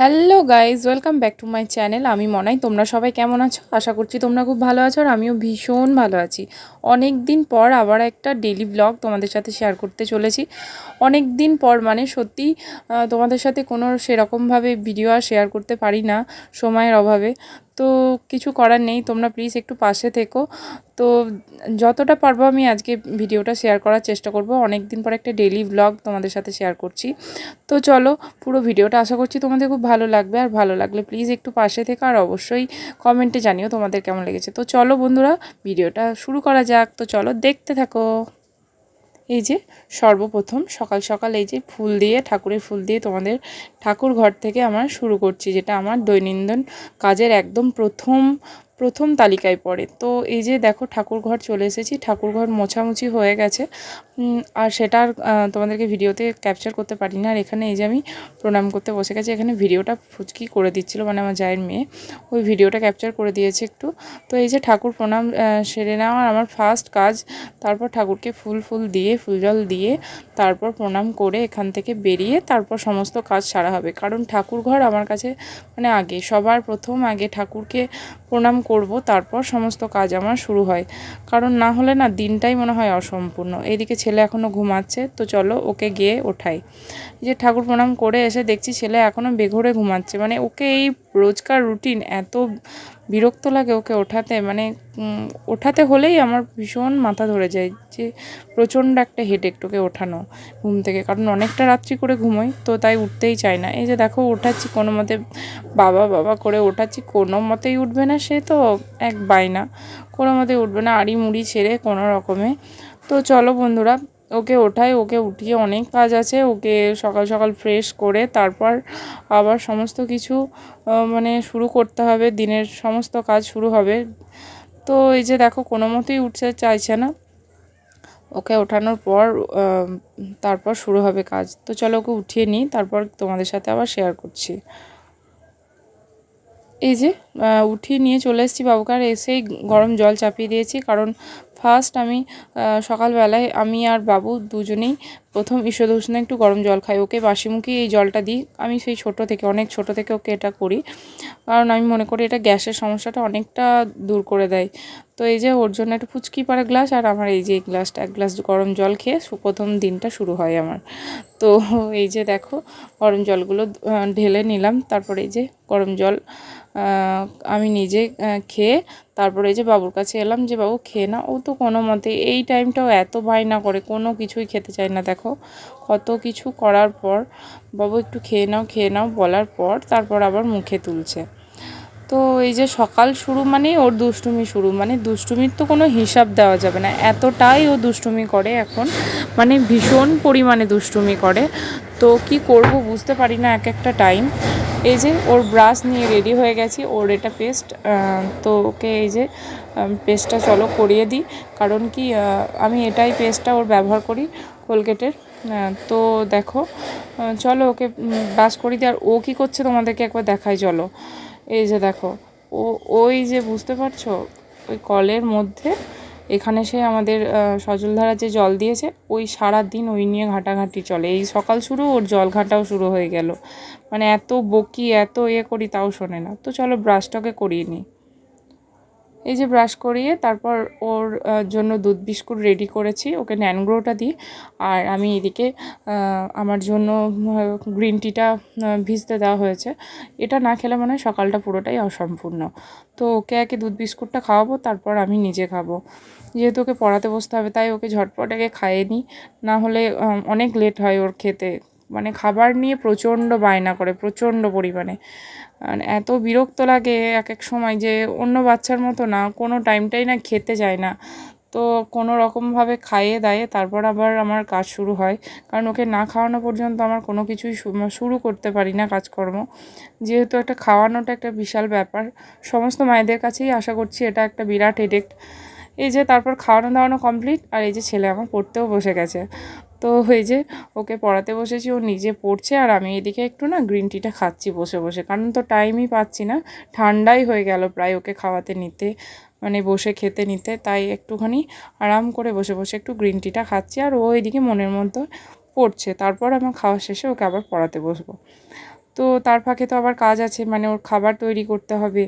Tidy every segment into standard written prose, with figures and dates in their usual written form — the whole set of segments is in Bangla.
Hello guys, welcome back to my channel. আমি মনাই। তোমরা সবাই কেমন আছো? আশা করছি তোমরা খুব ভালো আছো, আর আমিও ভীষণ ভালো আছি। অনেক দিন পর আবার একটা ডেলি ব্লগ তোমাদের সাথে শেয়ার করতে চলেছি। অনেক দিন পর মানে সত্যি তোমাদের সাথে কোনো সেরকমভাবে ভিডিও আর শেয়ার করতে পারি না সময়ের অভাবে। তো কিছু করার নেই, তোমরা প্লিজ একটু পাশে থেকো। তো যতটা পারবো আমি আজকে ভিডিওটা শেয়ার করার চেষ্টা করব। অনেক দিন পর একটা ডেলি ব্লগ তোমাদের সাথে শেয়ার করছি। তো চলো, পুরো ভিডিওটা আশা করছি তোমাদের খুব ভালো লাগবে, আর ভালো লাগলে প্লিজ একটু পাশে থেকে আর অবশ্যই কমেন্টে জানিও তোমাদের কেমন লেগেছে। তো চলো বন্ধুরা, ভিডিওটা শুরু করা যাক। তো চলো দেখতে থাকো। এই যে সর্বপ্রথম সকাল সকাল এই যে ফুল দিয়ে, ঠাকুরের ফুল দিয়ে তোমাদের ঠাকুর ঘর থেকে আমার শুরু করছি, যেটা আমার দৈনন্দিন কাজের একদম প্রথম তালিকায় পড়ে। তো এই যে দেখো ঠাকুর ঘর চলে এসেছি, ঠাকুর ঘর মোছামুছি হয়ে গেছে, আর সেটা আর তোমাদেরকে ভিডিওতে ক্যাপচার করতে পারি না। আর এখানে এই যে আমি প্রণাম করতে বসে গেছি। এখানে ভিডিওটা ফুচকি করে দিচ্ছিলো, মানে আমার জায়ের মেয়ে, ওই ভিডিওটা ক্যাপচার করে দিয়েছে একটু। তো এই যে ঠাকুর প্রণাম সেরে নেওয়া আমার ফার্স্ট কাজ। তারপর ঠাকুরকে ফুল দিয়ে, ফুল জল দিয়ে, তারপর প্রণাম করে এখান থেকে বেরিয়ে তারপর সমস্ত কাজ সারা হবে। কারণ ঠাকুর ঘর আমার কাছে মানে আগে, সবার প্রথম আগে ঠাকুরকে প্রণাম করব, তারপর সমস্ত কাজ আমার শুরু হয়। কারণ না হলে না দিনটাই মনে হয় অসম্পূর্ণ। এইদিকে ছেলে এখনও ঘুমাচ্ছে, তো চলো ওকে গিয়ে ওঠাই। যে ঠাকুর প্রণাম করে এসে দেখছি ছেলে এখনও বেঘোরে ঘুমাচ্ছে। মানে ওকে এই রোজকার রুটিন এত বিরক্ত লাগে ওকে ওঠাতে, মানে ওঠাতে হলেই আমার ভীষণ মাথা ধরে যায়, যে প্রচণ্ড একটা হেডেক ওকে ওঠানো ঘুম থেকে। কারণ অনেকটা রাত্রি করে ঘুমোই, তো তাই উঠতেই চায় না। এই যে দেখো ওঠাচ্ছি কোনো মতে, বাবা বাবা করে ওঠাচ্ছি, কোনো মতেই উঠবে না। সে তো এক বায়না, কোনো মতেই উঠবে না, আড়ি মুড়ি ছেড়ে কোনো রকমে। তো চলো বন্ধুরা, ওকে ওঠাই। ওকে উঠিয়ে অনেক কাজ আছে, ওকে সকাল সকাল ফ্রেশ করে তারপর আবার সমস্ত কিছু মানে শুরু করতে হবে, দিনের সমস্ত কাজ শুরু হবে। তো এই যে দেখো কোনো মতেই উঠতে চাইছে না। ওকে ওঠানোর পর তারপর শুরু হবে কাজ। তো চলো ওকে উঠিয়ে নিই, তারপর তোমাদের সাথে আবার শেয়ার করছি। এই যে উঠিয়ে নিয়ে চলে এসেছি বাবুকে, আর এসেই গরম জল চাপিয়ে দিয়েছি। কারণ ফার্স্ট আমি সকালবেলায় আমি আর বাবু দুজনেই প্রথম ঈষদ উষ্ণে একটু গরম জল খাই। ওকে বাসিমুখী এই জলটা দিই আমি, সেই ছোটো থেকে, অনেক ছোটো থেকে ওকে এটা করি। কারণ আমি মনে করি এটা গ্যাসের সমস্যাটা অনেকটা দূর করে দেয়। তো এই যে ওর জন্য একটা ফুচকি পাড়া গ্লাস, আর আমার এই যে এই গ্লাসটা, এক গ্লাস গরম জল খেয়ে প্রথম দিনটা শুরু হয় আমার। তো এই যে দেখো গরম জলগুলো ঢেলে নিলাম, তারপরে এই যে গরম জল আমি নিজে খেয়ে তারপরে এই যে বাবুর কাছে এলাম, যে বাবু খেয়ে না। ও তো কোনো মতে এই টাইমটাও এত বায়না করে, কোনো কিছুই খেতে চায় না। দেখো কত কিছু করার পর বাবু একটু খেয়ে নাও বলার পর তারপর আবার মুখে তুলছে। তো এই যে সকাল শুরু মানেই ওর দুষ্টুমি শুরু, মানে দুষ্টুমির তো কোনো হিসাব দেওয়া যাবে না, এতটাই ও দুষ্টুমি করে এখন, মানে ভীষণ পরিমাণে দুষ্টুমি করে। তো কি করব বুঝতে পারি না এক একটা টাইম। এই যে ওর ব্রাশ নিয়ে রেডি হয়ে গেছি, ওর এটা পেস্ট। তো ওকে এই যে পেস্টটা চলো করিয়ে দিই। কারণ কি আমি এটাই পেস্টটা ওর ব্যবহার করি, কোলগেটের। তো দেখো চলো ওকে ব্রাশ করিয়ে দিই। আর ও কী করছে তোমাদেরকে একবার দেখাই চলো। এই যে দেখো, ওই যে বুঝতে পারছো, ওই কলের মধ্যে এখানে সে আমাদের সজলধারা যে জল দিয়েছে, ওই সারা দিন ওই নিয়ে ঘাটাঘাটি চলে। এই সকাল শুরু, ওর জল ঘাটাও শুরু হয়ে গেল। মানে এত বকি, এত করি, তাও শোনে না। তো চলো ব্রাশটাকে করিয়ে নিই। এই যে ব্রাশ করিয়ে তারপর ওর জন্য দুধ বিস্কুট রেডি করেছি, ওকে ন্যানগ্রোটা দিই। আর আমি এদিকে আমার জন্য গ্রিন টিটা ভিজতে দেওয়া হয়েছে। এটা না খেলে মনে হয় সকালটা পুরোটাই অসম্পূর্ণ। তো ওকে আগে দুধ বিস্কুটটা খাওয়াবো, তারপর আমি নিজে খাবো। যেহেতু ওকে পড়াতে বসতে হবে, তাই ওকে ঝটপট আগে খাইয়ে নিই, না হলে অনেক লেট হয় ওর খেতে। মানে খাবার নিয়ে প্রচণ্ড বায়না করে, প্রচণ্ড পরিমাণে। মানে এত বিরক্ত লাগে এক এক সময়, যে অন্য বাচ্চার মতো না, কোনো টাইমটাই না খেতে চায় না। তো কোনো রকমভাবে খাইয়ে দাইয়ে তারপর আবার আমার কাজ শুরু হয়। কারণ ওকে না খাওয়ানো পর্যন্ত আমার কোনো কিছুই শুরু করতে পারি না কাজকর্ম। যেহেতু একটা খাওয়ানোটা একটা বিশাল ব্যাপার, সমস্ত মায়েদের কাছেই আশা করছি এটা একটা বিরাট হেডেক। এই যে তারপর খাওয়ানো দাওয়ানো কমপ্লিট, আর এই যে ছেলে আমার পড়তেও বসে গেছে। তো এই যে ওকে পড়াতে বসেছি, ও নিজে পড়ছে, আর আমি এদিকে একটু না গ্রিন টিটা খাচ্ছি বসে বসে। কারণ তো টাইমই পাচ্ছি না, ঠান্ডাই হয়ে গেল প্রায় ওকে খাওয়াতে নিতে, মানে বসে খেতে নিতে। তাই একটুখানি আরাম করে বসে বসে একটু গ্রিন টিটা খাচ্ছি, আর ও এদিকে মনের মধ্যে পড়ছে। তারপর আমার খাওয়া শেষে ওকে আবার পড়াতে বসবো। তো তার ফাঁকে তো আবার কাজ আছে, মানে ওর খাবার তৈরি করতে হবে,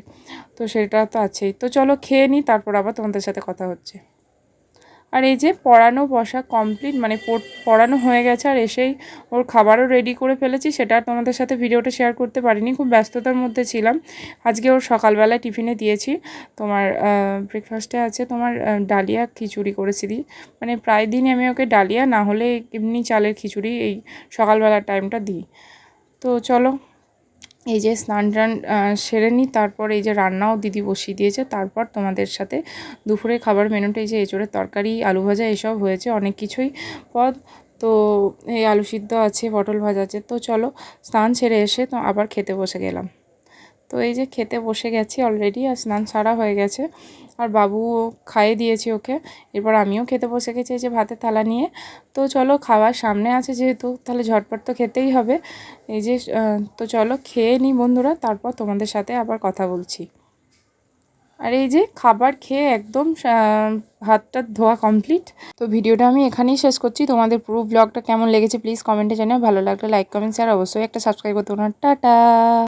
তো সেটা তো আছেই। তো চলো খেয়ে নিই, তারপর আবার তোমাদের সাথে কথা হচ্ছে। আর এই যে পড়ানো বসা কমপ্লিট, মানে পড়ানো হয়ে গেছে, আর এসেই ওর খাবারও রেডি করে ফেলেছি। সেটা আর তোমাদের সাথে ভিডিওটা শেয়ার করতে পারিনি, খুব ব্যস্ততার মধ্যে ছিলাম। আজকে ওর সকালবেলায় টিফিনে দিয়েছি তোমার ব্রেকফাস্টে আছে তোমার ডালিয়া খিচুড়ি করেছি দিই, মানে প্রায় দিনই আমি ওকে ডালিয়া না হলে এমনি চালের খিচুড়ি এই সকালবেলার টাইমটা দিই। তো চলো এই যে স্নান টান সেরে নিই, তারপর এই যে রান্নাও দিদি বসিয়ে দিয়েছে। তারপর তোমাদের সাথে দুপুরে খাবার মেনুটা এই যে এঁচোড়ের তরকারি, আলু ভাজা এসব হয়েছে, অনেক কিছুই পদ। তো এই আলু সিদ্ধ আছে, পটল ভাজা আছে। তো চলো স্নান সেরে এসে তো আবার খেতে বসে গেলাম। তো এই যে খেতে বসে গেছি অলরেডি, আর স্নান সারা হয়ে গেছে, আর বাবুও খাইয়ে দিয়েছি ওকে। এরপর আমিও খেতে বসে গেছি এই যে ভাতের থালা নিয়ে। তো চলো খাওয়ার সামনে আছে যেহেতু, তাহলে ঝটপট তো খেতেই হবে। এই যে তো চলো খেয়ে নিই বন্ধুরা, তারপর তোমাদের সাথে আবার কথা বলছি। আর এই যে খাবার খেয়ে একদম হাতটা ধোয়া কমপ্লিট। তো ভিডিওটা আমি এখানেই শেষ করছি। তোমাদের পুরো ব্লগটা কেমন লেগেছে প্লিজ কমেন্টে জানিও। ভালো লাগলে লাইক কমেন্ট শেয়ার অবশ্যই একটা সাবস্ক্রাইব করতে না। টাটা।